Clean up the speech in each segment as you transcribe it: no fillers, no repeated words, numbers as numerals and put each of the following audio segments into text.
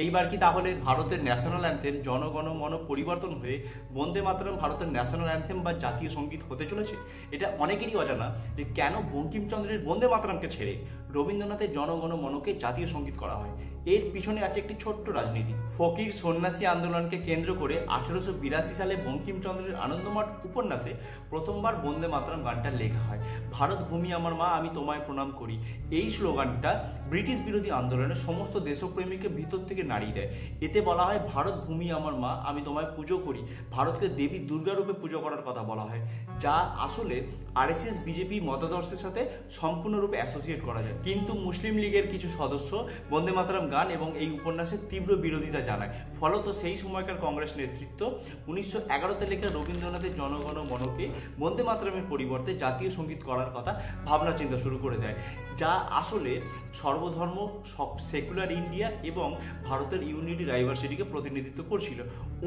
এইবার কি তাহলে ভারতের ন্যাশনাল অ্যান্থেম জনগণ মন পরিবর্তন হয়ে বন্দে মাতরম ভারতের ন্যাশনাল অ্যান্থেম বা জাতীয় সঙ্গীত হতে চলেছে? এটা অনেকেরই অজানা যে কেন বঙ্কিমচন্দ্রের বন্দে মাতরমকে ছেড়ে রবীন্দ্রনাথের জনগণ মনকে জাতীয় সঙ্গীত করা হয়। এর পিছনে আছে একটি ছোট্ট রাজনীতি। ফকির সন্ন্যাসী আন্দোলনকে কেন্দ্র করে 1882 সালে বঙ্কিমচন্দ্রের আনন্দমঠ উপন্যাসে প্রথমবার বন্দে মাতরম গানটা লেখা হয়। ভারত ভূমি আমার মা, আমি তোমায় প্রণাম করি, এই স্লোগানটা ব্রিটিশ বিরোধী আন্দোলনে সমস্ত দেশপ্রেমীকে ভিতর থেকে নাড়িয়ে দেয়। এতে বলা হয়, ভারত ভূমি আমার মা, আমি তোমায় পুজো করি। ভারতকে দেবী দুর্গা রূপে পুজো করার কথা বলা হয়, যা আসলে আরএসএস বিজেপি মতাদর্শের সাথে সম্পূর্ণরূপে অ্যাসোসিয়েট করা যায়। কিন্তু মুসলিম লীগের কিছু সদস্য বন্দে মাতরম গান এবং এই উপন্যাসের তীব্র বিরোধিতা জানায়। ফলত সেই সময়কার কংগ্রেস নেতৃত্ব 1911-তে লেখা রবীন্দ্রনাথের জনগণ মনকে বন্দে মাতরমের পরিবর্তে জাতীয় সঙ্গীত করার কথা ভাবনা চিন্তা শুরু করে দেয়, যা আসলে সর্বধর্ম সেকুলার ইন্ডিয়া এবং ভারতের ইউনিটি ডাইভার্সিটিকে প্রতিনিধিত্ব করছিল।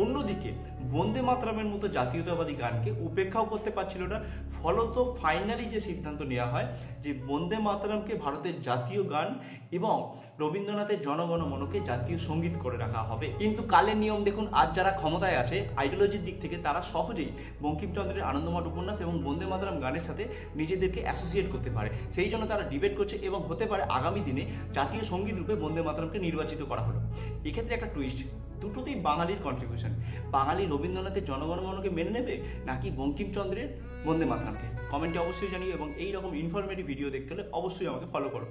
অন্যদিকে বন্দে মাতরমের মতো জাতীয়তাবাদী গানকে উপেক্ষাও করতে পারছিল না। ফলত ফাইনালি যে সিদ্ধান্ত নেওয়া হয় যে বন্দে মাতরমকে ভারতের জাতীয় গান এবং রবীন্দ্রনাথের জনগণ মনকে জাতীয় সঙ্গীত করে রাখা হবে। কিন্তু কালের নিয়ম দেখুন, আজ যারা ক্ষমতায় আছে আইডিওলজির দিক থেকে তারা সহজেই বঙ্কিমচন্দ্রের আনন্দমঠ উপন্যাস এবং বন্দে মাতরম গানের সাথে নিজেদেরকে অ্যাসোসিয়েট করতে পারে। সেই জন্য তারা ডিবেট করছে এবং হতে পারে আগামী দিনে জাতীয় সঙ্গীত রূপে বন্দে মাতরমকে নির্বাচিত করা হলো। এক্ষেত্রে একটা টুইস্ট, দুটোতেই বাঙালির কন্ট্রিবিউশন। বাঙালি রবীন্দ্রনাথের জনগণ মনকে মেনে নেবে নাকি বঙ্কিমচন্দ্রের বন্দে মাতরমকে? কমেন্টে অবশ্যই জানিও এবং এই রকম ইনফরমেটিভ ভিডিও দেখতে হলে অবশ্যই আমাকে ফলো করো।